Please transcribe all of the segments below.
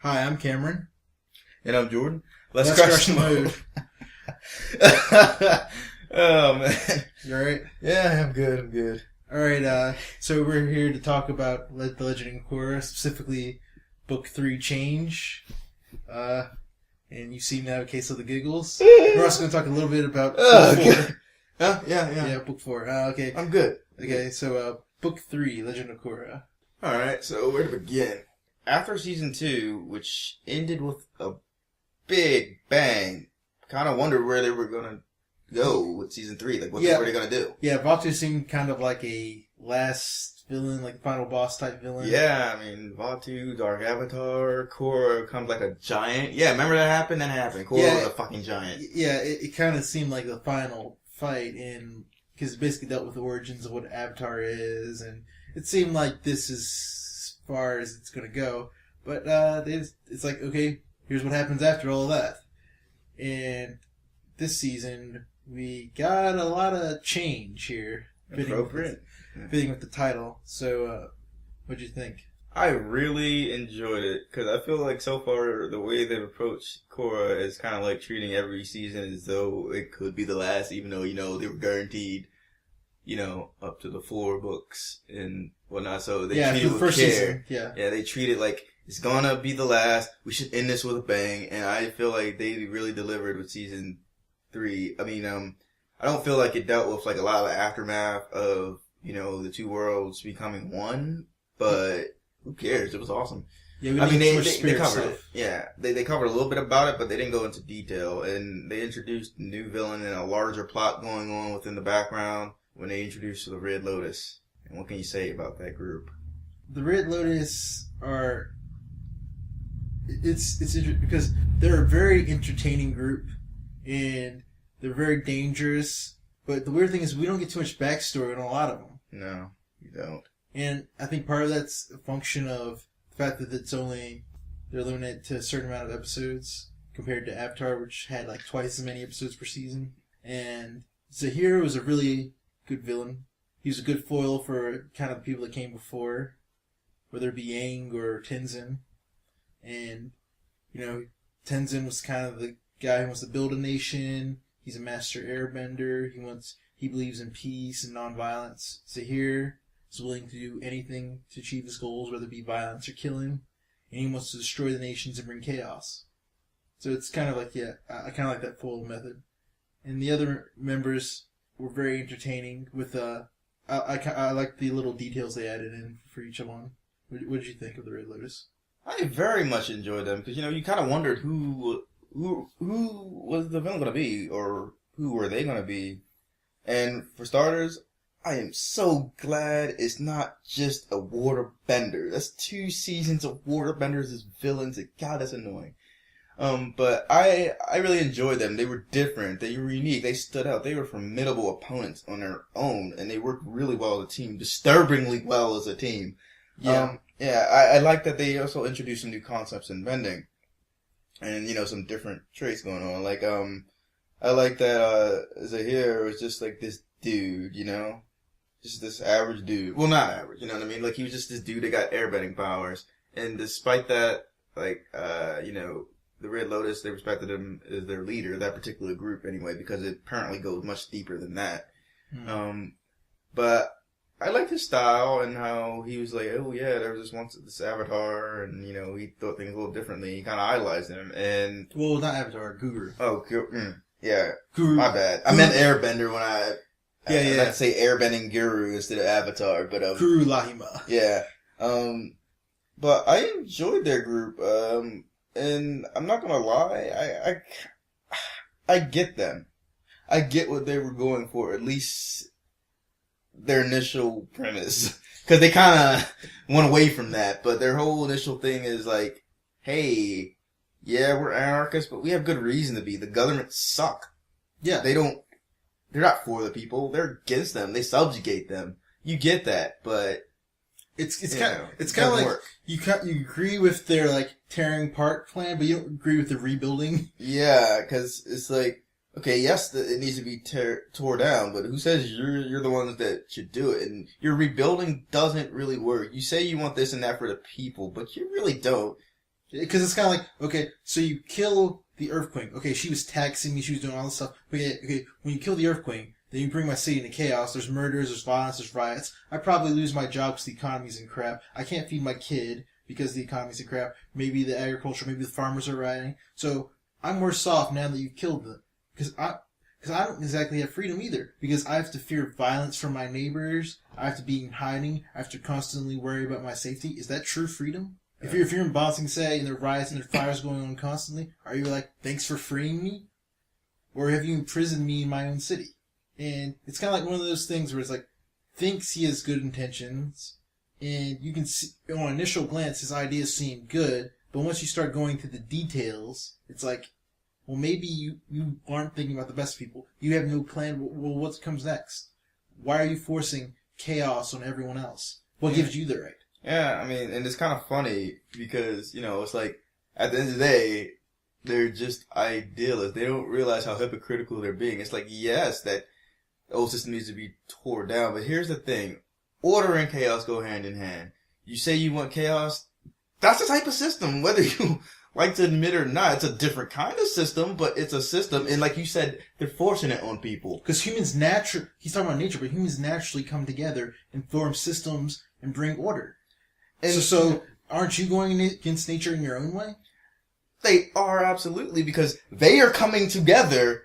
Hi, I'm Cameron. And I'm Jordan. Let's crush the mood. Oh, man. You alright? Yeah, I'm good. Alright, so we're here to talk about The Legend of Korra, specifically Book 3 Change. And you seem to have a case of the giggles. We're also going to talk a little bit about Book 4. Huh? Yeah. Yeah, Book 4. Okay. I'm good. Okay, so Book 3, Legend of Korra. Alright, so where to begin? After Season 2, which ended with a big bang, kind of wondered where they were going to go with Season 3. Like, what were they going to do? Yeah, Vaatu seemed kind of like a last villain, like final boss type villain. Yeah, I mean, Vaatu, Dark Avatar, Korra comes like a giant. Yeah, remember that happened? That happened. Korra was a fucking giant. Yeah, it kind of seemed like the final fight, because it basically dealt with the origins of what Avatar is, and it seemed like this is as far as it's going to go. But it's like, okay, here's what happens after all of that. And this season, we got a lot of change here. Appropriate. Fitting with the title. So, what'd you think? I really enjoyed it, because I feel like so far the way they've approached Korra is kind of like treating every season as though it could be the last, even though, they were guaranteed, up to the 4 books and whatnot. So they treat it with first care. Season, yeah, they treat it like it's gonna be the last. We should end this with a bang, and I feel like they really delivered with Season 3. I mean, I don't feel like it dealt with like a lot of the aftermath of, the two worlds becoming one, but who cares? It was awesome. Yeah, they covered it. Yeah, they covered a little bit about it, but they didn't go into detail. And they introduced a new villain and a larger plot going on within the background when they introduced the Red Lotus. And what can you say about that group? The Red Lotus are... It's interesting because they're a very entertaining group, and they're very dangerous. But the weird thing is we don't get too much backstory on a lot of them. No, you don't. And I think part of that's a function of the fact that they're limited to a certain amount of episodes compared to Avatar, which had like twice as many episodes per season. And Zahir was a really good villain. He was a good foil for kind of the people that came before, whether it be Aang or Tenzin. And, Tenzin was kind of the guy who wants to build a nation. He's a master airbender. He believes in peace and nonviolence. Zahir is willing to do anything to achieve his goals, whether it be violence or killing. And he wants to destroy the nations and bring chaos. So it's kind of like, I kind of like that foil method. And the other members were very entertaining with, I like the little details they added in for each one. What did you think of the Red Lotus? I very much enjoyed them, because, you kind of wondered who was the villain going to be, or who were they going to be. And for starters, I am so glad it's not just a waterbender. That's 2 seasons of waterbenders as villains. God, that's annoying. But I really enjoyed them. They were different. They were unique. They stood out. They were formidable opponents on their own, and they worked really well as a team. Disturbingly well as a team. Yeah. I like that they also introduced some new concepts in bending. And, some different traits going on. Like, I like that, Zahir was just like this dude, Just this average dude. Well, not average, you know what I mean? Like, he was just this dude that got airbending powers. And despite that, like, the Red Lotus, they respected him as their leader, that particular group anyway, because it apparently goes much deeper than that. Mm. But I liked his style and how he was like, oh yeah, there was this Avatar, and he thought things a little differently. He kind of idolized him, and well, not Avatar, Guru. Oh, yeah, Guru. My bad. I meant Airbender when I meant to say Airbending Guru instead of Avatar, but Guru Lahima. Yeah, but I enjoyed their group, and I'm not gonna lie, I get them. I get what they were going for, at least their initial premise, because they kind of went away from that. But their whole initial thing is like, hey, yeah, we're anarchists, but we have good reason to be. The government suck. Yeah, they're not for the people. They're against them. They subjugate them. You get that, but it's kind of like work. You agree with their like tearing apart plan, but you don't agree with the rebuilding. Yeah, because it's like, okay, yes, it needs to be tore down, but who says you're the ones that should do it? And your rebuilding doesn't really work. You say you want this and that for the people, but you really don't. Because it's kind of like, okay, so you kill the Earthquake. Okay, she was taxing me, she was doing all this stuff. But yeah, okay, when you kill the Earthquake, then you bring my city into chaos. There's murders, there's violence, there's riots. I probably lose my job because the economy's in crap. I can't feed my kid because the economy's in crap. Maybe the agriculture, maybe the farmers are rioting. So I'm worse off now that you've killed them. Because I don't exactly have freedom either. Because I have to fear violence from my neighbors. I have to be in hiding. I have to constantly worry about my safety. Is that true freedom? Yeah. If you're in Boston, say, and there are riots and there are fires going on constantly, are you like, thanks for freeing me? Or have you imprisoned me in my own city? And it's kind of like one of those things where it's like, thinks he has good intentions, and you can see, on initial glance, his ideas seem good, but once you start going through the details, it's like, well, maybe you aren't thinking about the best people. You have no plan. Well, what comes next? Why are you forcing chaos on everyone else? What gives you the right? Yeah, I mean, and it's kind of funny because, it's like, at the end of the day, they're just idealists. They don't realize how hypocritical they're being. It's like, yes, that old system needs to be torn down, but here's the thing. Order and chaos go hand in hand. You say you want chaos, that's the type of system, whether you like to admit it or not. It's a different kind of system, but it's a system, and like you said, they're forcing it on people. Because humans he's talking about nature, but humans naturally come together and form systems and bring order. And so aren't you going against nature in your own way? They are, absolutely, because they are coming together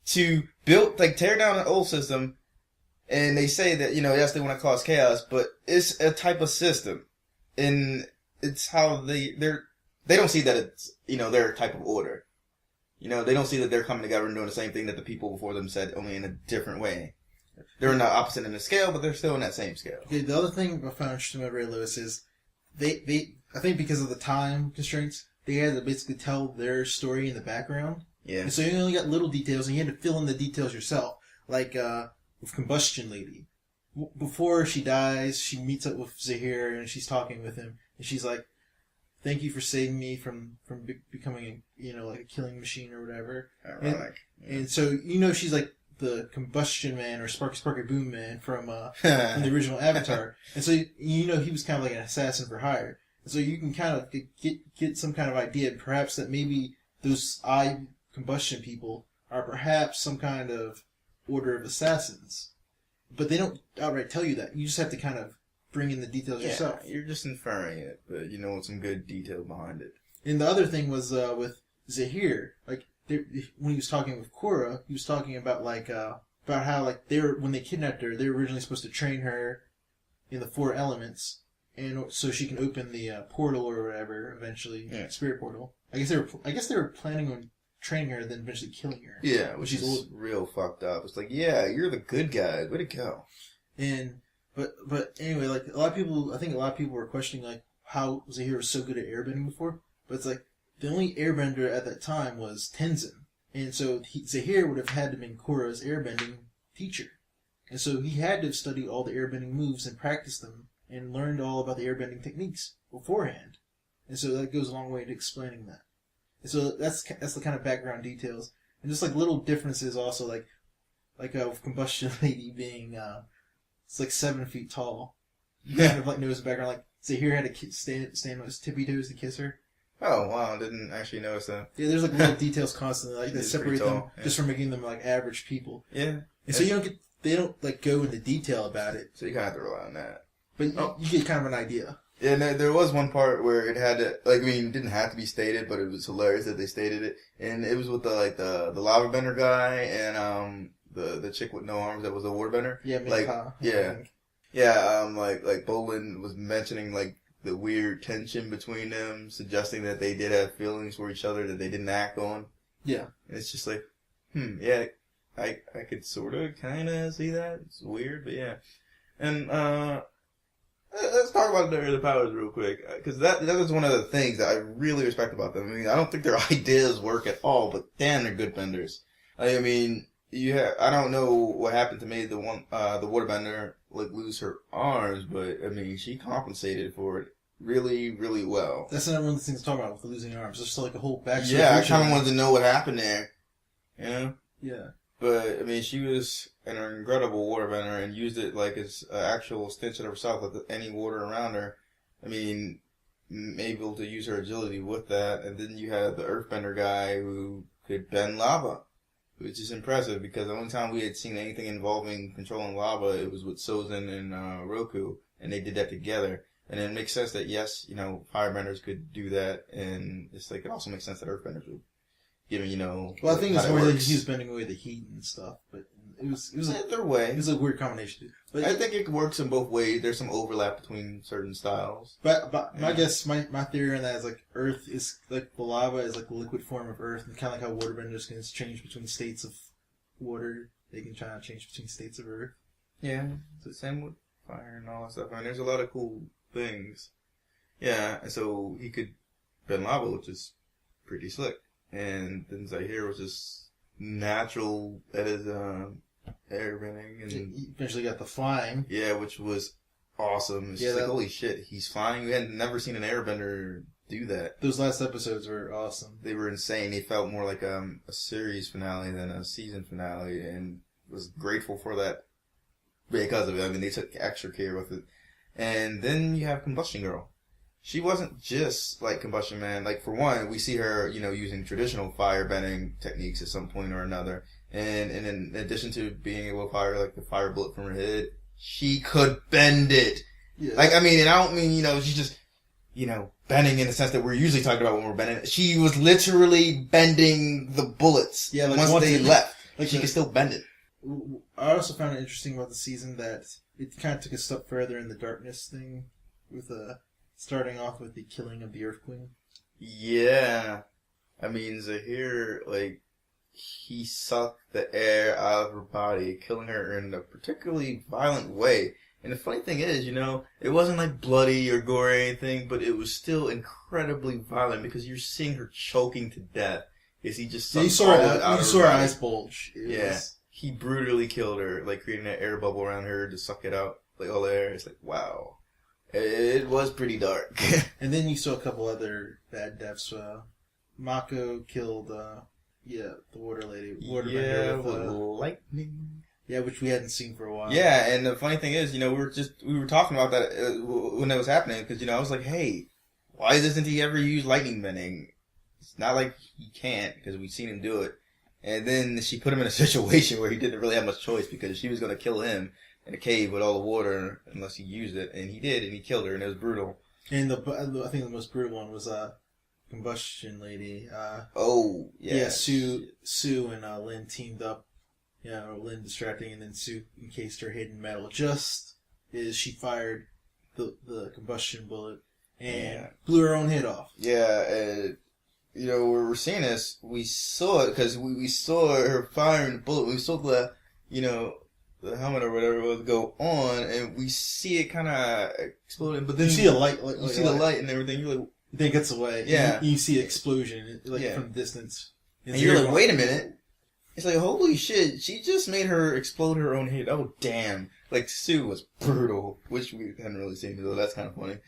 to tear down an old system, and they say that, yes, they want to cause chaos, but it's a type of system, and it's how they don't see that it's, their type of order. They don't see that they're coming together and doing the same thing that the people before them said, only in a different way. They're not opposite in the scale, but they're still in that same scale. Okay, the other thing I found interesting about Ray Lewis is they I think because of the time constraints, they had to basically tell their story in the background. Yeah. And so you only got little details, and you had to fill in the details yourself. Like with Combustion Lady. Before she dies, she meets up with Zahir, and she's talking with him, and she's like, "Thank you for saving me from becoming like a killing machine or whatever." Ironic. And so she's like the Combustion Man or Sparky Boom Man from the original Avatar, and so he was kind of like an assassin for hire. And so you can kind of get some kind of idea, perhaps that maybe those combustion people are perhaps some kind of order of assassins, but they don't outright tell you that. You just have to kind of bring in the details yourself. You're just inferring it, but with some good detail behind it. And the other thing was with Zahir, like when he was talking with Korra, he was talking about about how when they kidnapped her, they were originally supposed to train her in the 4 elements, and so she can open the portal or whatever eventually, spirit portal. I guess they were planning on training her, then eventually killing her. Yeah, which is real fucked up. It's like, yeah, you're the good guy. Way to go. And but anyway, like I think a lot of people were questioning how Zahir was so good at airbending before, but it's like the only airbender at that time was Tenzin, and so Zahir would have had to be Korra's airbending teacher, and so he had to have studied all the airbending moves and practiced them and learned all about the airbending techniques beforehand, and so that goes a long way to explaining that. And so that's the kind of background details, and just like little differences also, like with Combustion Lady being it's like 7 feet tall. You kind of notice the background, like Zahir had to stand on his tippy toes to kiss her. Oh wow, I didn't actually notice that. Yeah, there's little details constantly that separate them just from making them average people. Yeah. And so they don't go into detail about it. So you kind of have to rely on that. But you get kind of an idea. Yeah, and there was one part where it had to, it didn't have to be stated, but it was hilarious that they stated it. And it was with the lava bender guy and the chick with no arms that was a waterbender. Yeah, Bolin was mentioning the weird tension between them, suggesting that they did have feelings for each other that they didn't act on. Yeah. And it's just like, yeah, I could sort of kind of see that. It's weird, but yeah. And let's talk about the powers real quick, because that is one of the things that I really respect about them. I mean, I don't think their ideas work at all, but damn, they're good benders. I mean, I don't know what happened to make the waterbender lose her arms, but I mean, she compensated for it really, really well. That's another one of the things to talk about with the losing arms. There's still a whole backstory. Yeah, I kind of wanted to know what happened there. You know? Yeah. But I mean, she was an incredible waterbender and used it as an actual extension of herself with any water around her. I mean, able to use her agility with that. And then you had the Earthbender guy who could bend lava, which is impressive because the only time we had seen anything involving controlling lava, it was with Sozin and Roku, and they did that together. And it makes sense that, yes, firebenders could do that, and it's like, it also makes sense that earthbenders would, Well, I think it's more that he was bending away the heat and stuff, but it was their way. It was a weird combination. But I think it works in both ways. There's some overlap between certain styles. But my guess, my theory on that is like Earth is like the lava is like the liquid form of Earth, and kind of like how waterbenders can change between states of water. They can try to change between states of Earth. Yeah, it's the same with fire and all that stuff. I mean, there's a lot of cool things. Yeah, and so he could bend lava, which is pretty slick. And then Zahir was just natural at his airbending, and he eventually got the flying. Yeah, which was awesome. It's just like, holy shit, he's flying. We had never seen an airbender do that. Those last episodes were awesome. They were insane. They felt more like a series finale than a season finale, and was grateful for that because of it. I mean, they took extra care with it. And then you have Combustion Girl. She wasn't just like Combustion Man. Like, for one, we see her, using traditional fire bending techniques at some point or another. And in addition to being able to fire, like, the fire bullet from her head, she could bend it. Yeah. Like, I mean, and I don't mean, she's just, bending in the sense that we're usually talking about when we're bending. She was literally bending the bullets. Yeah, like once they left. Like, she could still bend it. I also found it interesting about the season that it kind of took a step further in the darkness thing, with starting off with the killing of the Earth Queen. Yeah. I mean, Zahir, like, he sucked the air out of her body, killing her in a particularly violent way. And the funny thing is, it wasn't like bloody or gory or anything, but it was still incredibly violent because you're seeing her choking to death. Is he just you saw her eyes bulge. He brutally killed her, like creating that air bubble around her to suck it out, like all the air. It's like, wow. It was pretty dark. And then you saw a couple other bad deaths. Mako killed, the water lady. With lightning. Yeah, which we hadn't seen for a while. Yeah, and the funny thing is, we were talking about that when that was happening, because, I was like, hey, why doesn't he ever use lightning bending? It's not like he can't, because we've seen him do it. And then she put him in a situation where he didn't really have much choice, because she was going to kill him in a cave with all the water unless he used it, and he did, and he killed her, and it was brutal. And I think the most brutal one was Combustion Lady. Sue and Lynn teamed up. Lynn distracting, and then Sue encased her hidden metal just as she fired the combustion bullet and blew her own head off. Yeah, and when we're seeing this, we saw it because we saw her firing the bullet. We saw the helmet or whatever it was go on, and we see it kind of exploding. But then you see a light. You see the light and everything. You're like, then it gets away. Yeah, you see an explosion from a distance, and you're like, wait a minute. It's like, holy shit, she just made her explode her own head. Oh, damn. Like, Sue was brutal, which we hadn't really seen, so that's kind of funny.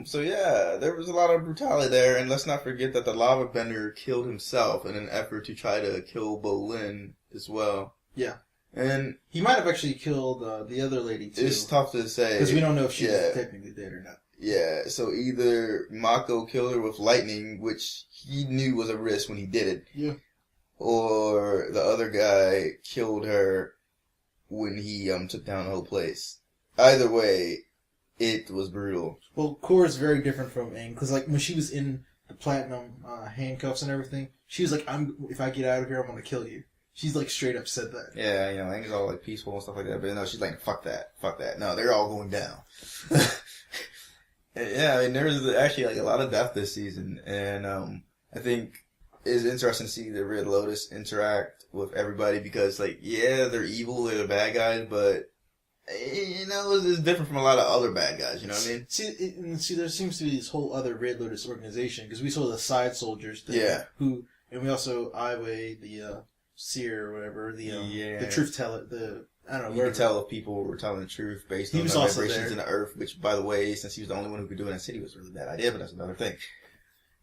So yeah, there was a lot of brutality there, and let's not forget that the lava bender killed himself in an effort to try to kill Bolin as well. Yeah. And he might have actually killed the other lady, too. It's tough to say. Because we don't know if she's technically dead or not. Yeah, so either Mako killed her with lightning, which he knew was a risk when he did it. Yeah. Or the other guy killed her when he took down the whole place. Either way, it was brutal. Well, Korra's very different from Aang, because like when she was in the platinum handcuffs and everything, she was like, if I get out of here, I'm going to kill you. She's like straight up said that. Yeah, Aang's all like peaceful and stuff like that, but no, she's like, fuck that. No, they're all going down. Yeah, I mean, there's actually like a lot of death this season, and I think it's interesting to see the Red Lotus interact with everybody because, like, yeah, they're evil, they're the bad guys, but, it's different from a lot of other bad guys, you know what I mean? See, there seems to be this whole other Red Lotus organization, because we saw the side soldiers thing, and we also, Iway, the seer or whatever, the truth teller, I don't know. You can tell if people were telling the truth based on the vibrations in the earth, which, by the way, since he was the only one who could do it in the city, was a really bad idea, but that's another thing.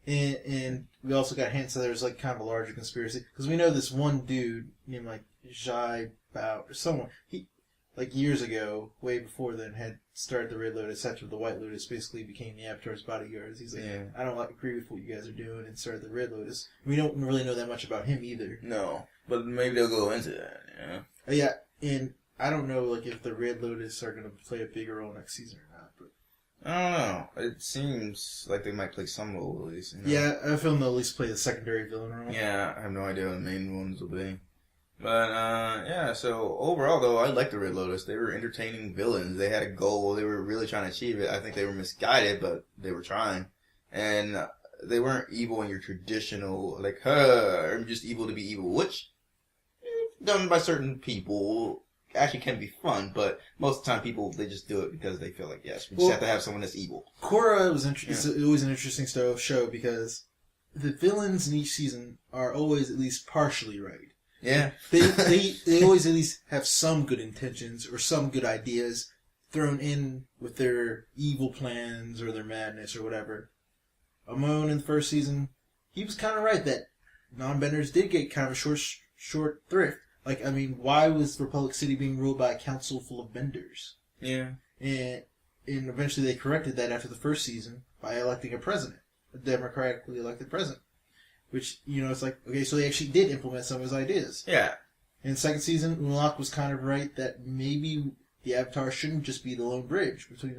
And we also got hints that there's like kind of a larger conspiracy because we know this one dude named like Jai Bao or someone. like years ago, way before then, had started the Red Lotus after the White Lotus basically became the Avatar's bodyguards. He's like, I don't agree with what you guys are doing, and started the Red Lotus. We don't really know that much about him either. No, but maybe they'll go into that. Yeah, and I don't know like if the Red Lotus are going to play a bigger role next season or not. But I don't know. It seems like they might play some role at least. Yeah, I feel they'll at least play the secondary villain role. Yeah, I have no idea what the main ones will be. But, yeah, so overall, though, I liked the Red Lotus. They were entertaining villains. They had a goal. They were really trying to achieve it. I think they were misguided, but they were trying. And they weren't evil in your traditional, like, I'm just evil to be evil, which, done by certain people, actually can be fun, but most of the time people, they just do it because they feel like, yes, we just have to have someone that's evil. Korra was it's always an interesting show because the villains in each season are always at least partially right. Yeah. They always at least have some good intentions or some good ideas thrown in with their evil plans or their madness or whatever. Amon in the first season, he was kind of right that non-benders did get kind of a short thrift. Like, I mean, why was Republic City being ruled by a council full of benders? Yeah. And eventually they corrected that after the first season by electing a president, a democratically elected president. Which, it's like, okay, so they actually did implement some of his ideas. Yeah. In the second season, Unlock was kind of right that maybe the Avatar shouldn't just be the lone bridge between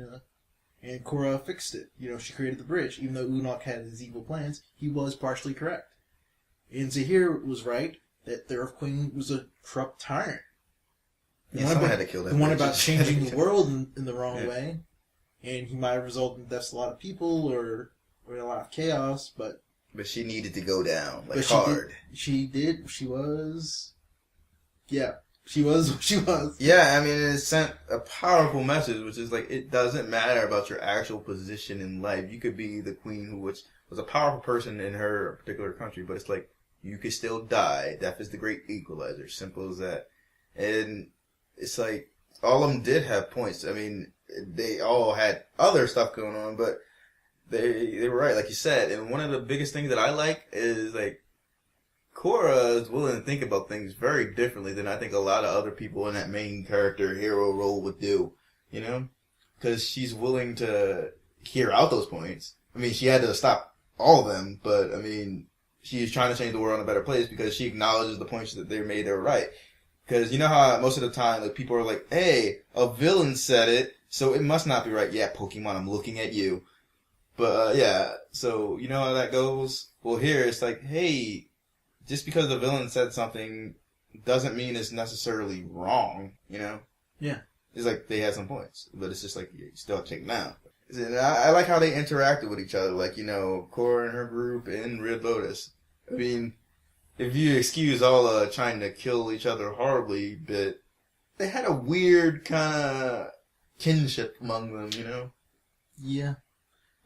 and Korra fixed it. She created the bridge. Even though Unlock had his evil plans, he was partially correct. And Zahir was right that the Earth Queen was a corrupt tyrant. Someone had to kill that The one about changing the world in the wrong way. And he might have resulted in deaths of a lot of people or in a lot of chaos, but she needed to go down, hard. She did. She was... Yeah. She was what she was. Yeah, I mean, it sent a powerful message, which is like, it doesn't matter about your actual position in life. You could be the queen who was a powerful person in her particular country, but it's like, you could still die. Death is the great equalizer. Simple as that. And it's like, all of them did have points. I mean, they all had other stuff going on, but they were right, like you said. And one of the biggest things that I like is, like, Korra is willing to think about things very differently than I think a lot of other people in that main character hero role would do, Because she's willing to hear out those points. I mean, she had to stop all of them, but, I mean, she's trying to change the world in a better place because she acknowledges the points that they made that were right. Because you know how most of the time, like, people are like, hey, a villain said it, so it must not be right. Yeah, Pokemon, I'm looking at you. But, yeah, so you know how that goes? Well, here it's like, hey, just because the villain said something doesn't mean it's necessarily wrong, Yeah. It's like they had some points, but it's just like, you still have to take them down. And I like how they interacted with each other, like, Korra and her group and Red Lotus. I mean, if you excuse all trying to kill each other horribly, but they had a weird kind of kinship among them, Yeah.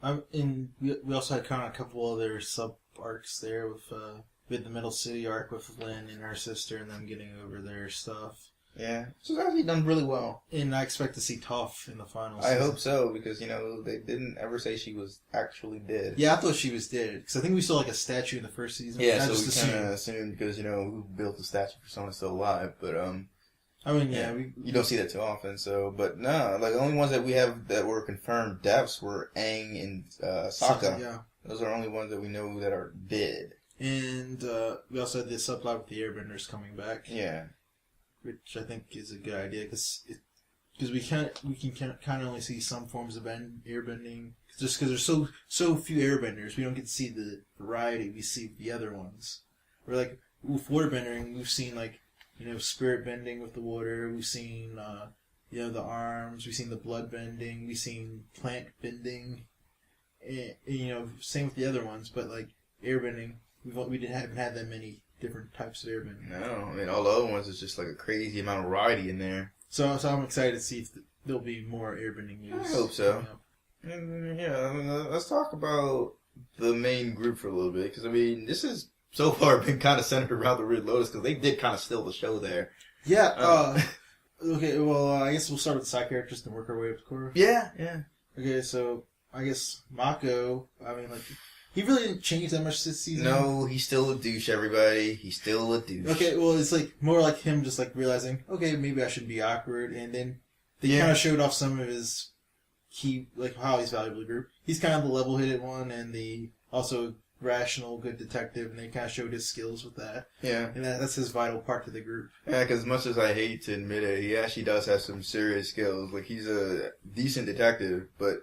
And we also had kind of a couple other sub-arcs there with the Middle City arc with Lynn and her sister and them getting over their stuff. Yeah. So it's actually done really well. And I expect to see Toph in the final I season. hope so, because, they didn't ever say she was actually dead. Yeah, I thought she was dead, because I think we saw, like, a statue in the first season. Yeah, so we kind of assumed, because, who built the statue for someone still alive, but, I mean, yeah. You don't see that too often, so, but no, like, the only ones that we have that were confirmed deaths were Aang and Sokka. Yeah. Those are the only ones that we know that are dead. And we also had this subplot with the Airbenders coming back. Yeah. Which I think is a good idea, because we can kind of only see some forms of airbending. Just because there's so few airbenders, we don't get to see the variety we see with the other ones. Or like, with waterbending, we've seen, like, spirit bending with the water. We've seen, the arms. We've seen the blood bending. We've seen plant bending. And, same with the other ones. But, like, airbending, haven't had that many different types of airbending. No, I mean, all the other ones is just, like, a crazy amount of variety in there. So I'm excited to see if there'll be more airbending news. I hope so. Yeah, let's talk about the main group for a little bit. Because, I mean, this has so far been kind of centered around the Red Lotus, because they did kind of steal the show there. Yeah, okay, well, I guess we'll start with the side characters and work our way up to Korra. Yeah. Okay, so I guess Mako, he really didn't change that much this season. No, he's still a douche, everybody. He's still a douche. Okay, well, it's like more like him just like realizing, okay, maybe I should be awkward, and then they kind of showed off some of his key, like how he's valuable to the group. He's kind of the level-headed one, and the also rational, good detective, and they kind of showed his skills with that. Yeah. And that's his vital part to the group. Yeah, because as much as I hate to admit it, he actually does have some serious skills. Like, he's a decent detective, but,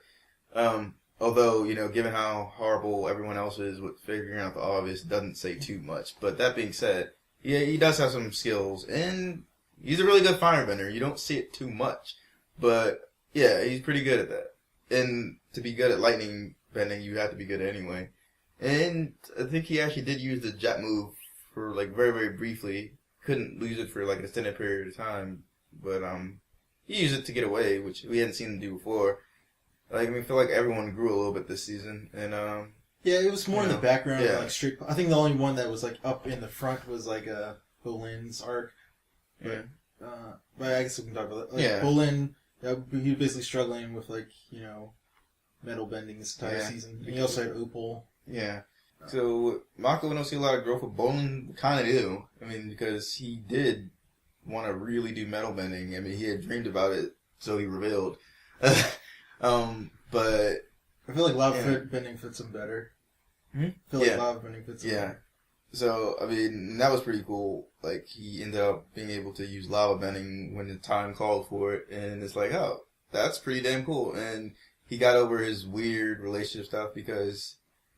although, you know, given how horrible everyone else is with figuring out the obvious, doesn't say too much. But that being said, yeah, he does have some skills, and he's a really good firebender. You don't see it too much, but yeah, he's pretty good at that. And to be good at lightning bending, you have to be good anyway. And I think he actually did use the jet move for like very, very briefly. Couldn't use it for like an extended period of time, but he used it to get away, which we hadn't seen him do before. Like, I mean, I feel like everyone grew a little bit this season, and yeah, it was more in the background. Yeah. Like straight. I think the only one that was like up in the front was like Bolin's arc. Yeah. But I guess we can talk about that. Like, yeah. Bolin, he was basically struggling with like metal bending this entire season. And he also had Opal. Yeah. So Mako, we don't see a lot of growth, but Bolin kind of do. I mean, because he did want to really do metal bending. I mean, he had dreamed about it, so he revealed. But I feel like lava bending fits him better. Hmm? I feel like lava bending fits him better. So, I mean, that was pretty cool. Like, he ended up being able to use lava bending when the time called for it, and it's like, oh, that's pretty damn cool. And he got over his weird relationship stuff because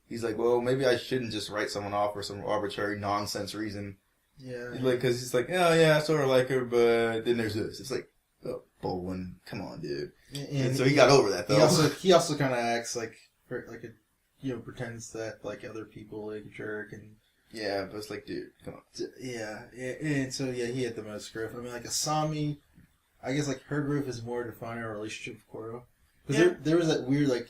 he's like, well, maybe I shouldn't just write someone off for some arbitrary nonsense reason. Yeah. Like, cause he's like, oh yeah, I sort of like her, but then there's this. It's like, oh, Bolin, come on, dude. And so he got over that though. He also kind of acts like pretends that like other people like a jerk and. Yeah, but it's like, dude, come on. Yeah, and so he had the most growth. I mean, like Asami, I guess like her growth is more defining her relationship with Korra. Because there was that weird like,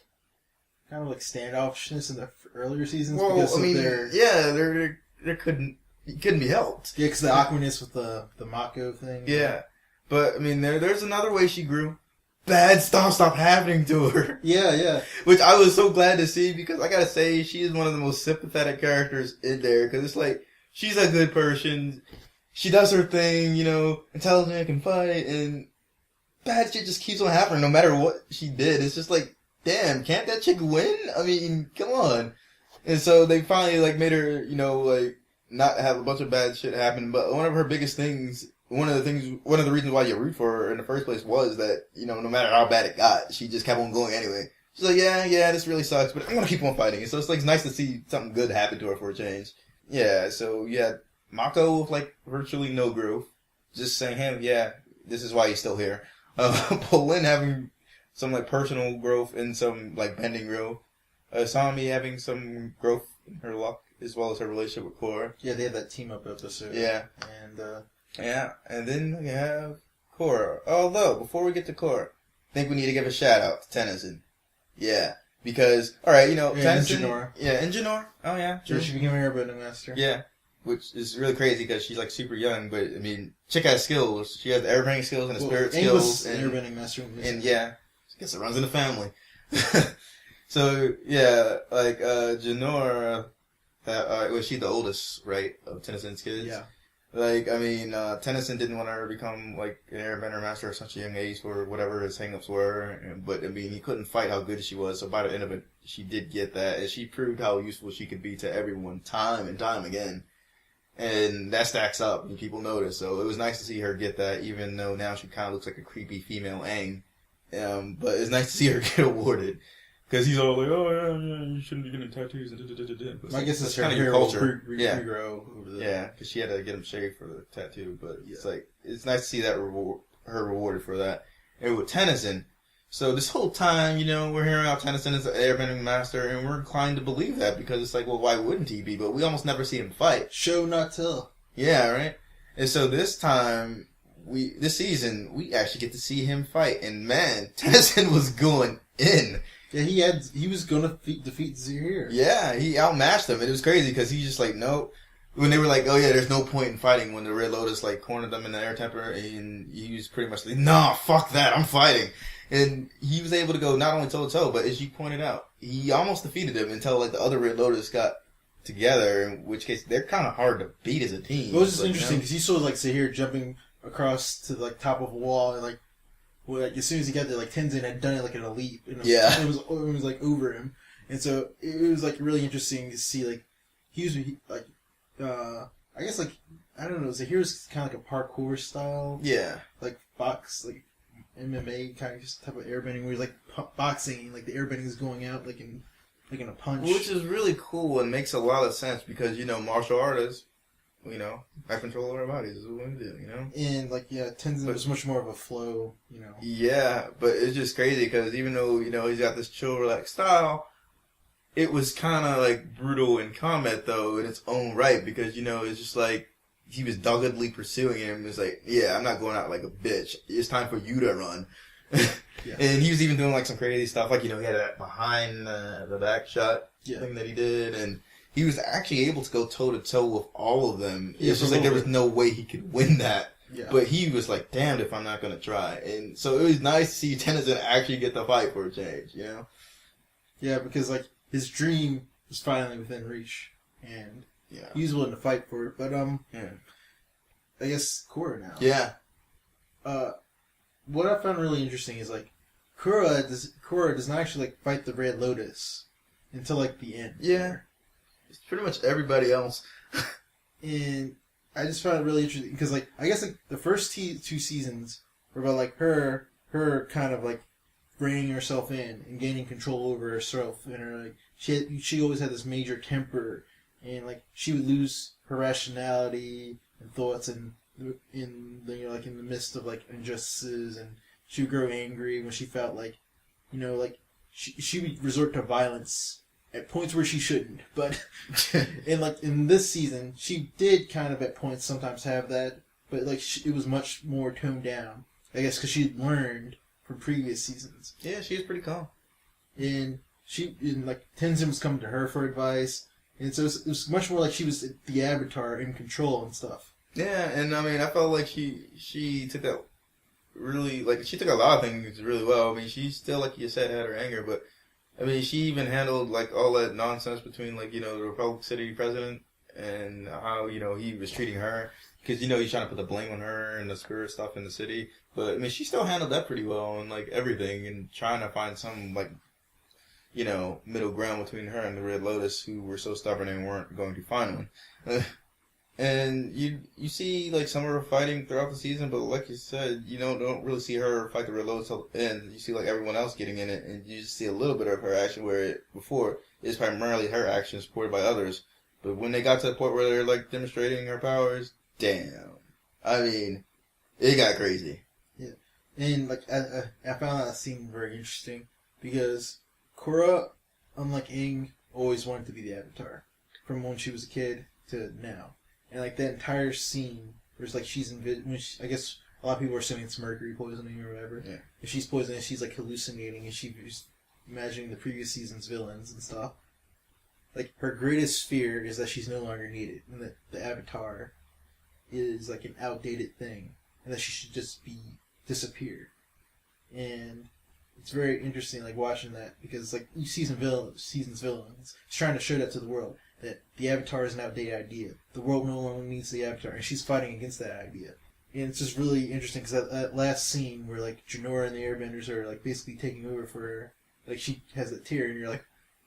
kind of like standoffishness in the earlier seasons. Well, because I mean, there couldn't be helped. Yeah, because the awkwardness with the Mako thing. Yeah, but I mean, there's another way she grew. Bad stuff stopped happening to her. Yeah. Which I was so glad to see because I gotta say, she is one of the most sympathetic characters in there because it's like, she's a good person. She does her thing, intelligent, can fight, and bad shit just keeps on happening no matter what she did. It's just like, damn, can't that chick win? I mean, come on. And so they finally like made her, not have a bunch of bad shit happen. But one of her biggest things, one of the reasons why you root for her in the first place was that, no matter how bad it got, she just kept on going anyway. She's like, yeah, this really sucks, but I'm gonna keep on fighting. So it's like, it's nice to see something good happen to her for a change. Yeah, so yeah, Mako with like virtually no growth. Just saying, hey, yeah, this is why he's still here. Bolin having some like personal growth and some like bending growth. Asami having some growth in her luck as well as her relationship with Korra. Yeah, they had that team up episode. Yeah. And then we have Korra. Although, before we get to Korra, I think we need to give a shout out to Tennyson. Yeah. Because, alright, Tennyson. And Janor. Oh, yeah. True. She became an airbending master. Yeah. Which is really crazy because she's like super young, but I mean, chick has skills. She has the airbending skills and the spirit skills. And airbending master. And yeah, I guess it runs in the family. So, yeah, like, Janor, was she the oldest, right, of Tennyson's kids? Yeah. Like, I mean, Tennyson didn't want her to become, like, an airbender master at such a young age for whatever his hang-ups were. But, I mean, he couldn't fight how good she was. So, by the end of it, she did get that. And she proved how useful she could be to everyone time and time again. And that stacks up and people notice. So, it was nice to see her get that, even though now she kind of looks like a creepy female Aang. But it's nice to see her get awarded. Because he's all like, oh, yeah, you shouldn't be getting tattoos. I guess it's kind of your culture. Regrow over the... Yeah, because she had to get him shaved for the tattoo. But it's like, it's nice to see that her rewarded for that. And with Tennyson, so this whole time, we're hearing how Tennyson is an airbending master, and we're inclined to believe that because it's like, well, why wouldn't he be? But we almost never see him fight. Show, not tell. Yeah, right? And so this time, this season, we actually get to see him fight. And man, Tennyson was going in. Yeah, he was going to defeat Zahir. Yeah, he outmatched him. It was crazy because he's just like, nope. When they were like, oh yeah, there's no point in fighting, when the Red Lotus like cornered them in the air temper, and he was pretty much like, nah, fuck that, I'm fighting. And he was able to go not only toe-to-toe, but as you pointed out, he almost defeated him until like the other Red Lotus got together, in which case they're kind of hard to beat as a team. It was just interesting because you saw like Zahir jumping across to like top of a wall, and like, well, like as soon as he got there, like Tenzin had done it like in a leap, and it was like over him, and so it was like really interesting to see like he was like I guess like I don't know, Zahir's kind of like a parkour style, like box like MMA kind of just type of airbending where he's like boxing, like the airbending is going out like in a punch, which is really cool and makes a lot of sense because martial artists, have control of our bodies is what we do, And like Tenzin was much more of a flow, Yeah, but it's just crazy because even though he's got this chill, relaxed style, it was kind of like brutal in combat though in its own right because it's just like. He was doggedly pursuing him. It was like, yeah, I'm not going out like a bitch. It's time for you to run. And he was even doing like some crazy stuff. Like, he had that behind the back shot thing that he did. And he was actually able to go toe to toe with all of them. It's just like there was no way he could win that. Yeah. But he was like, damned if I'm not going to try. And so it was nice to see Tenzin actually get the fight for a change, Yeah, because like his dream was finally within reach. And... he was willing to fight for it, but I guess Korra now. Yeah. What I found really interesting is like Korra does not actually like fight the Red Lotus until like the end. Yeah. It's pretty much everybody else. And I just found it really interesting because like I guess like the first two seasons were about like her kind of like bringing herself in and gaining control over herself, and her like she always had this major temper. And like she would lose her rationality and thoughts, in the like in the midst of like injustices, and she would grow angry when she felt like, like she would resort to violence at points where she shouldn't. But and like in this season, she did kind of at points sometimes have that, but like it was much more toned down. I guess because she'd learned from previous seasons. Yeah, she was pretty calm. And like Tenzin was coming to her for advice. And so it was much more like she was the avatar in control and stuff. Yeah, and I mean, I felt like she took that really, like, she took a lot of things really well. I mean, she still, like you said, had her anger, but, I mean, she even handled, like, all that nonsense between, like, the Republic City president and how, he was treating her. Because, he's trying to put the blame on her and the spirit stuff in the city. But, I mean, she still handled that pretty well and, like, everything and trying to find some, like, middle ground between her and the Red Lotus, who were so stubborn and weren't going to find one. And you see, like, some of her fighting throughout the season, but like you said, don't really see her fight the Red Lotus till the end. You see, like, everyone else getting in it, and you just see a little bit of her action where before it's primarily her action supported by others. But when they got to the point where they're, like, demonstrating her powers, damn. I mean, it got crazy. Yeah. And, like, I found that scene very interesting because Korra, unlike Aang, always wanted to be the Avatar. From when she was a kid to now. And like that entire scene, where it's like she's I guess a lot of people are assuming it's mercury poisoning or whatever. Yeah. If she's poisoning, she's like hallucinating and she's imagining the previous season's villains and stuff. Like her greatest fear is that she's no longer needed and that the Avatar is like an outdated thing and that she should just be disappeared. And it's very interesting, like, watching that, because, like, you see season's villains. It's trying to show that to the world, that the Avatar is an outdated idea. The world no longer needs the Avatar, and she's fighting against that idea. And it's just really interesting, because that last scene where, like, Jinora and the Airbenders are, like, basically taking over for her, like, she has that tear, and you're like,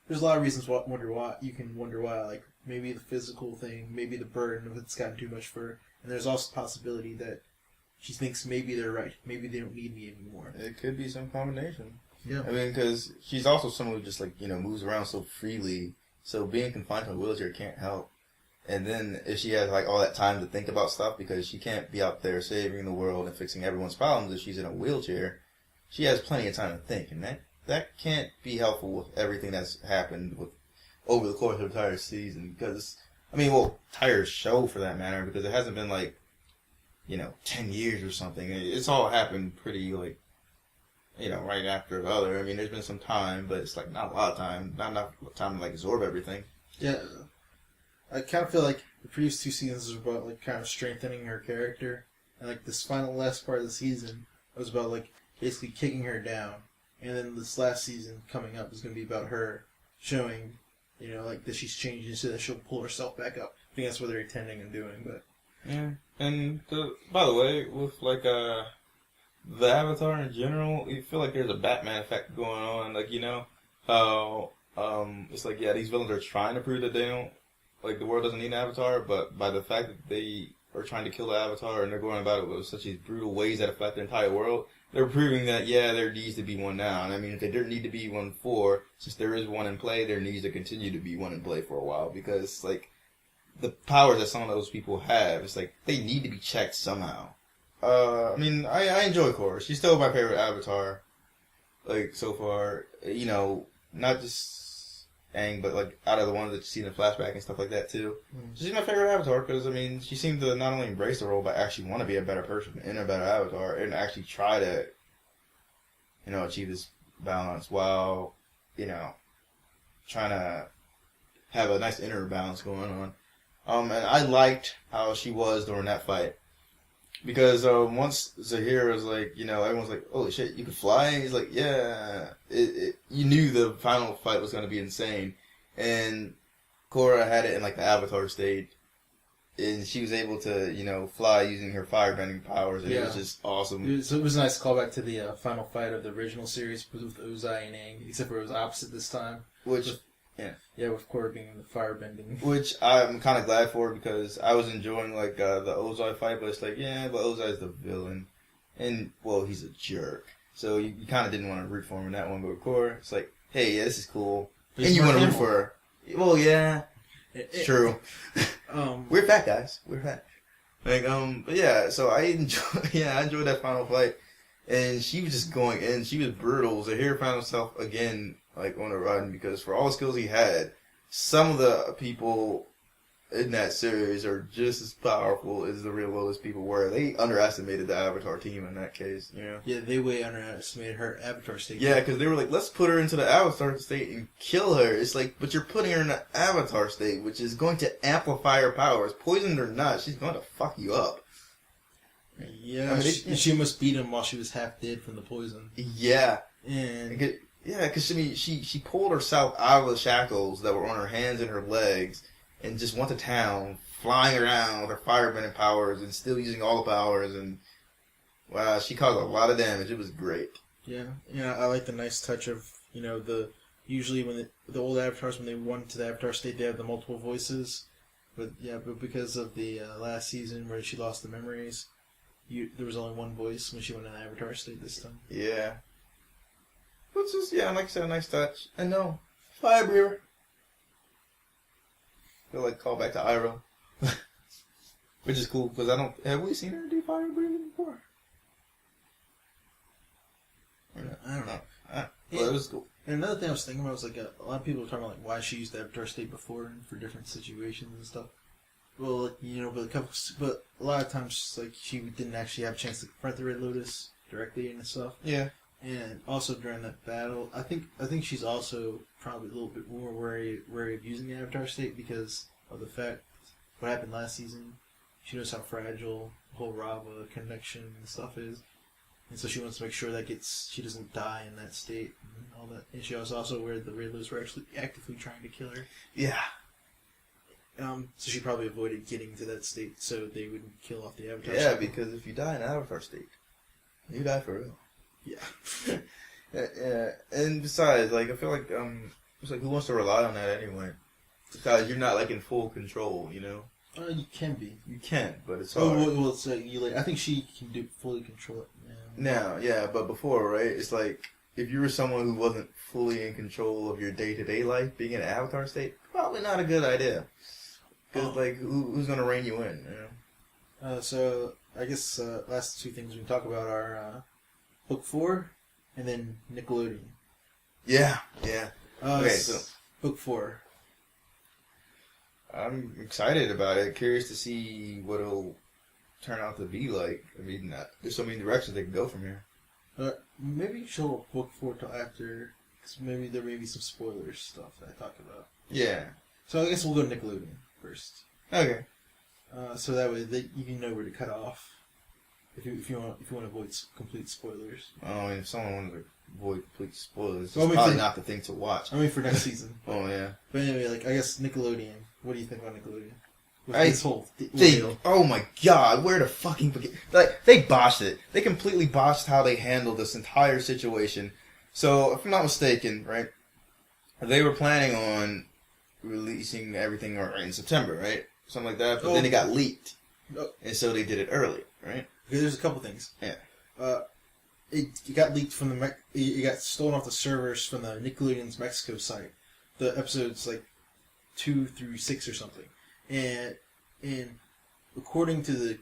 there's a lot of reasons you can wonder why, like, maybe the physical thing, maybe the burden of it's gotten too much for her, and there's also the possibility that she thinks maybe they're right. Maybe they don't need me anymore. It could be some combination. Yeah. I mean, because she's also someone who just, like, moves around so freely. So being confined to a wheelchair can't help. And then if she has, like, all that time to think about stuff because she can't be out there saving the world and fixing everyone's problems if she's in a wheelchair, she has plenty of time to think. And that can't be helpful with everything that's happened over the course of the entire season. Because, entire show for that matter, because it hasn't been, like, 10 years or something. It's all happened pretty, like, right after the other. I mean, there's been some time, but it's, like, not a lot of time. Not enough time to, like, absorb everything. Yeah. I kind of feel like the previous two seasons were about, like, kind of strengthening her character. And, like, this last part of the season was about, like, basically kicking her down. And then this last season coming up is going to be about her showing, like that she's changing so that she'll pull herself back up. I think that's what they're intending and doing. But yeah, and by the way, with like the Avatar in general, you feel like there's a Batman effect going on. Like how it's like these villains are trying to prove that they don't the world doesn't need an Avatar, but by the fact that they are trying to kill the Avatar and they're going about it with such these brutal ways that affect the entire world. They're proving that, there needs to be one now. And I mean, if there didn't need to be one before, since there is one in play, there needs to continue to be one in play for a while. Because, the powers that some of those people have, it's they need to be checked somehow. I mean, I enjoy Korra. She's still my favorite Avatar, so far. Not just Aang, but, out of the ones that you see in the flashback and stuff like that, too. She's my favorite Avatar because, I mean, she seemed to not only embrace the role, but actually want to be a better person and a better Avatar and actually try to, achieve this balance while, trying to have a nice inner balance going on. And I liked how she was during that fight. Because once Zahir was everyone's like, holy shit, you can fly? And he's like, yeah. You knew the final fight was going to be insane. And Korra had it in the Avatar state. And she was able to, fly using her firebending powers. And it was just awesome. It was a nice callback to the final fight of the original series with Ozai and Aang, except for it was opposite this time. Yeah, with Korra being the firebending. Which I'm kind of glad for because I was enjoying the Ozai fight, but it's but Ozai's the villain, and he's a jerk, so you kind of didn't want to root for him in that one. But with Korra, it's hey, this is cool, and you want to root for her. Well, yeah, it's true. We're fat guys. We're fat. But yeah, so I enjoyed that final fight, and she was just going in. She was brutal. Zahir found himself again. On a run, because for all the skills he had, some of the people in that series are just as powerful as the real Lotus people were. They underestimated the Avatar team in that case, Yeah, they way underestimated her Avatar state. Yeah, because they were let's put her into the Avatar state and kill her. It's but you're putting her in the Avatar state, which is going to amplify her powers. Poisoned or not, she's going to fuck you up. Yeah, she almost beat him while she was half dead from the poison. Yeah. And... Yeah, because she pulled herself out of the shackles that were on her hands and her legs and just went to town, flying around with her firebending powers and still using all the powers. And, wow, she caused a lot of damage. It was great. Yeah, I like the nice touch of, usually when the old avatars, when they went to the Avatar state, they have the multiple voices. But because of the last season where she lost the memories, there was only one voice when she went to the Avatar state this time. Yeah. Which is, like I said, a nice touch. And no, fire breather. Feel call back to Iroh. Which is cool, because have we seen her do fire breathing before? I don't know. Well, it was cool. And another thing I was thinking about was, a lot of people were talking about, why she used the Avatar state before and for different situations and stuff. Well, but a lot of times, she didn't actually have a chance to confront the Red Lotus directly and stuff. Yeah. And also during that battle, I think she's also probably a little bit more wary of using the Avatar state because of the fact what happened last season. She knows how fragile the whole Rava connection and stuff is, and so she wants to make sure that she doesn't die in that state and all that. And she was also aware that the Red Lotus were actually actively trying to kill her. Yeah. So she probably avoided getting to that state so they wouldn't kill off the Avatar. Yeah, because if you die in Avatar state, you die for real. Yeah. Yeah, and besides, I feel it's who wants to rely on that anyway? Because you're not in full control, You can be. You can, but it's hard. Well, I think she can fully control it now. Yeah, but before, right? It's if you were someone who wasn't fully in control of your day-to-day life, being in an Avatar state, probably not a good idea. Because who's gonna rein you in? So I guess last two things we can talk about are. Book 4, and then Nickelodeon. Yeah. Okay, so Book 4. I'm excited about it. Curious to see what it'll turn out to be like. I mean, there's so many directions they can go from here. Maybe show Book 4 till after, because maybe there may be some spoilers stuff that I talk about. Yeah. So I guess we'll go Nickelodeon first. Okay. So that way you can know where to cut off. if you want to avoid complete spoilers. I mean, if someone wants to avoid complete spoilers, it's Well, I mean, probably not the thing to watch. I mean, for next season. Oh yeah. But anyway, like I guess Nickelodeon. What do you think about Nickelodeon? With I- this whole deal? Oh my god, where the fucking begin? Like, they botched it. They completely botched how they handled this entire situation. So, if I'm not mistaken, right, they were planning on releasing everything in September, right? Something like that, but then it got leaked. Oh. And so they did it early, right? Okay, there's a couple things. Yeah. It got leaked from it got stolen off the servers from the Nickelodeon's Mexico site. The episodes like 2 through 6 or something, and according to the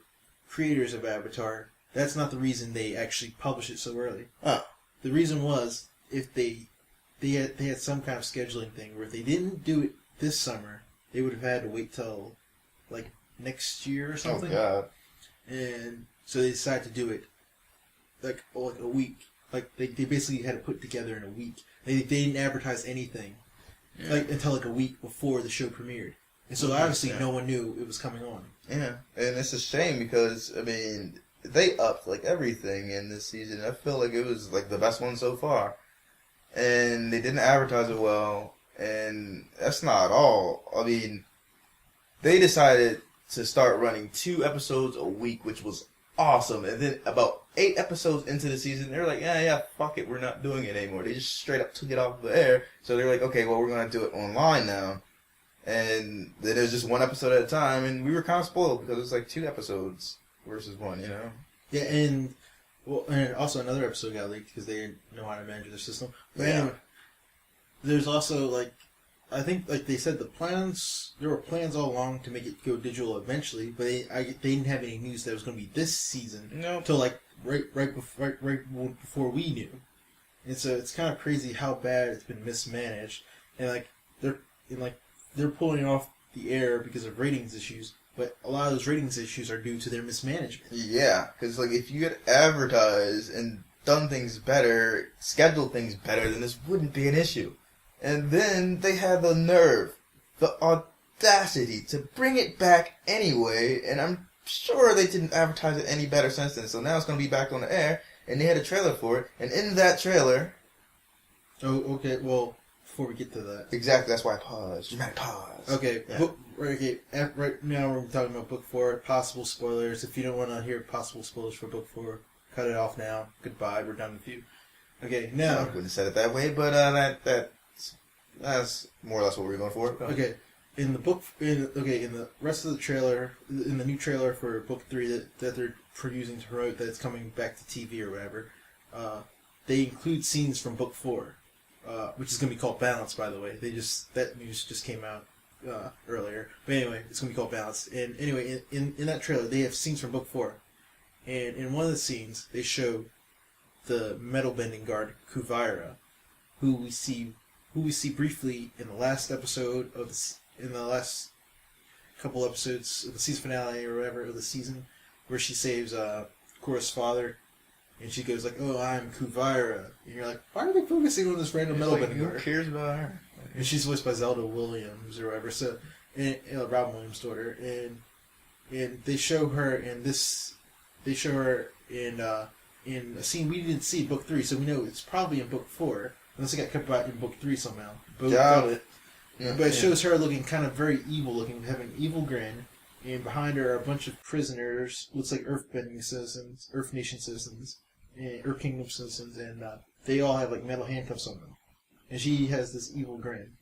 creators of Avatar, that's not the reason they actually published it so early. Oh. The reason was if they had some kind of scheduling thing where if they didn't do it this summer, they would have had to wait till like next year or something. Oh god. And so they decided to do it like a week. Like they basically had to put it together in a week. They didn't advertise anything until like a week before the show premiered. And so obviously no one knew it was coming on. Yeah, and it's a shame because, I mean, they upped like everything in this season. I feel like it was like the best one so far. And they didn't advertise it well, and that's not all. I mean, they decided to start running 2 episodes a week, which was awesome. And then about 8 episodes into the season, they're like, yeah, fuck it, we're not doing it anymore. They just straight up took it off the air. So they're like, okay, well, we're going to do it online now. And then it was just 1 episode at a time, and we were kind of spoiled because it was like 2 episodes versus 1, you know? Yeah, and also another episode got leaked because they didn't know how to manage their system. But anyway, there's also like, I think like they said there were plans all along to make it go digital eventually, but they didn't have any news that it was going to be this season until like right before we knew. And so it's kind of crazy how bad it's been mismanaged, and like they're pulling it off the air because of ratings issues, but a lot of those ratings issues are due to their mismanagement. Yeah, because like if you had advertised and done things better, scheduled things better, then this wouldn't be an issue. And then they had the nerve, the audacity to bring it back anyway, and I'm sure they didn't advertise it any better since then. So now it's going to be back on the air, and they had a trailer for it, and in that trailer... Oh, okay, well... Before we get to that, exactly. That's why I paused. Dramatic pause. Okay. Yeah. Right now we're talking about Book 4. Possible spoilers. If you don't want to hear possible spoilers for Book 4, cut it off now. Goodbye. We're done with you. Okay. Now I wouldn't have said it that way, but that's more or less what we were going for. Okay. In the rest of the trailer, in the new trailer for Book 3 that they're producing to promote that it's coming back to TV or whatever, they include scenes from Book 4. Which is going to be called Balance, by the way. That news just came out earlier. But anyway, it's going to be called Balance. And anyway, in that trailer, they have scenes from Book 4. And in one of the scenes, they show the metal bending guard, Kuvira, who we see briefly in the last episode in the last couple episodes of the season finale or whatever of the season, where she saves Korra's father. And she goes like, "Oh, I'm Kuvira," and you're like, "Why are they focusing on this random metal bending guard?" Who cares about her? And she's voiced by Zelda Williams or whatever. So, Robin Williams' daughter, and they show her in this. They show her in a scene we didn't see in Book 3, so we know it's probably in Book 4, unless it got cut out in Book 3 somehow. But it shows her looking kind of very evil looking, having an evil grin. And behind her are a bunch of prisoners, looks like Earth Nation citizens, and Earth Kingdom citizens, and they all have like metal handcuffs on them. And she has this evil grin.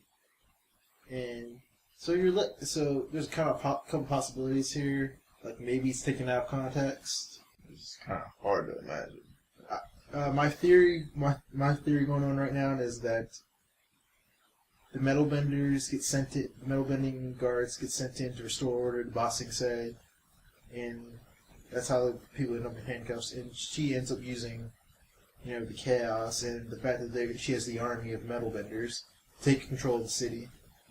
And so so there's kind of couple possibilities here. Like maybe it's taken out of context. It's kind of hard to imagine. My theory going on right now is that the metal bending guards get sent in to restore order to Ba Sing Se, and that's how the people end up in handcuffs. And she ends up using, the chaos and the fact that she has the army of metal benders take control of the city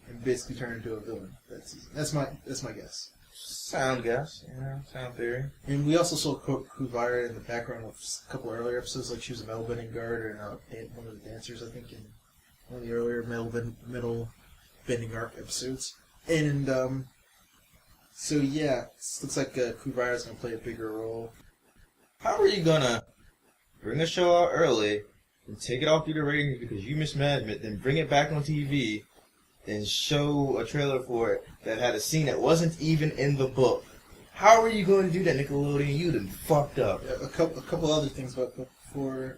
and basically turn into a villain. That's my guess. Sound guess, sound theory. And we also saw Kuvira in the background of a couple earlier episodes, like she was a metal bending guard and one of the dancers, I think, in one of the earlier metal bending arc episodes. And so yeah, it looks like Kuvira's going to play a bigger role. How are you gonna bring a show out early and take it off through the ratings because you mismanaged it, then bring it back on TV and show a trailer for it that had a scene that wasn't even in the book? How are you going to do that, Nickelodeon? You done fucked up. A couple other things about Book 4.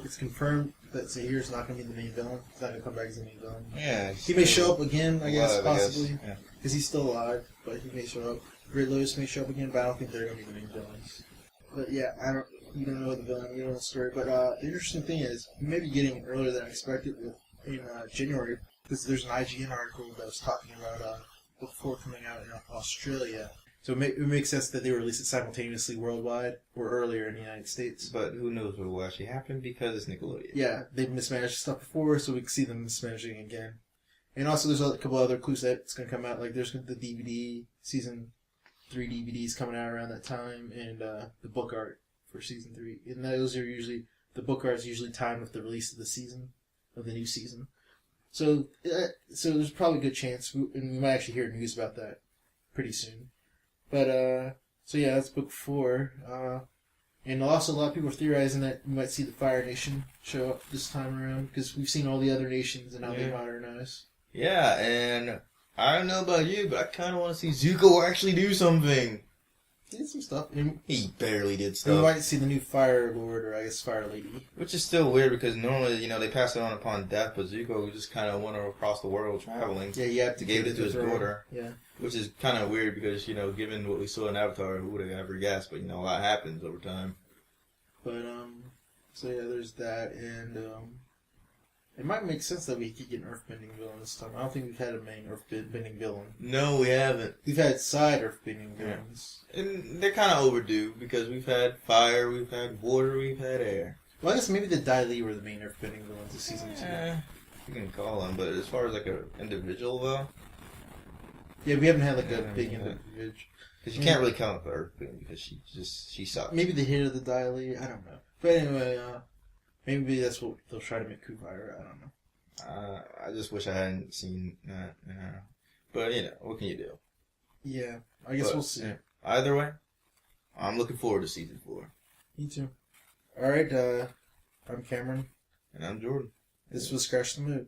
It's confirmed that Zahir's not going to be the main villain. He's not going to come back as the main villain. Yeah. He may show up again, I guess, possibly. Yeah. Because he's still alive, but he may show up. Red Lotus may show up again, but I don't think they're going to be the main villains. But yeah, you don't know the villain, you don't know the story. But the interesting thing is, we may be getting it earlier than expected in January, because there's an IGN article that was talking about Book 4 coming out in Australia. So it makes sense that they release it simultaneously worldwide or earlier in the United States. But who knows what will actually happen because it's Nickelodeon. Yeah, they've mismanaged stuff before, so we can see them mismanaging again. And also, there's a couple other clues that it's going to come out. Like, there's the DVD, Season 3 DVDs coming out around that time, and the book art for Season 3. And those are usually, the book art is usually timed with the release of the new season. So there's probably a good chance, and we might actually hear news about that pretty soon. But, so yeah, that's Book 4. And also a lot of people are theorizing that we might see the Fire Nation show up this time around, because we've seen all the other nations and how they modernize. Yeah, and I don't know about you, but I kind of want to see Zuko actually do something. He did some stuff. He barely did We stuff. might see the new Fire Lord, or I guess Fire Lady. Which is still weird because normally, they pass it on upon death, but Zuko just kind of went across the world traveling. Yeah, you have to give it to his daughter. Yeah. Which is kind of weird because, given what we saw in Avatar, who would have ever guessed? But, a lot happens over time. But, so yeah, there's that, and, it might make sense that we could get an earthbending villain this time. I don't think we've had a main earthbending villain. No, we haven't. We've had side earthbending villains. Yeah. And they're kind of overdue because we've had fire, we've had water, we've had air. Well, I guess maybe the Dai Li were the main earthbending villains of Season 2. You can call them, but as far as, an individual, though... Yeah, we haven't had, a big individual. Because you can't really count the earthbending because she sucks. Maybe the hit of the Dai Li, I don't know. But anyway, maybe that's what they'll try to make Kuvira, I don't know. I just wish I hadn't seen that. But, what can you do? Yeah, I guess we'll see. Either way, I'm looking forward to Season 4. Me too. Alright, I'm Cameron. And I'm Jordan. This was Scratch the Mood.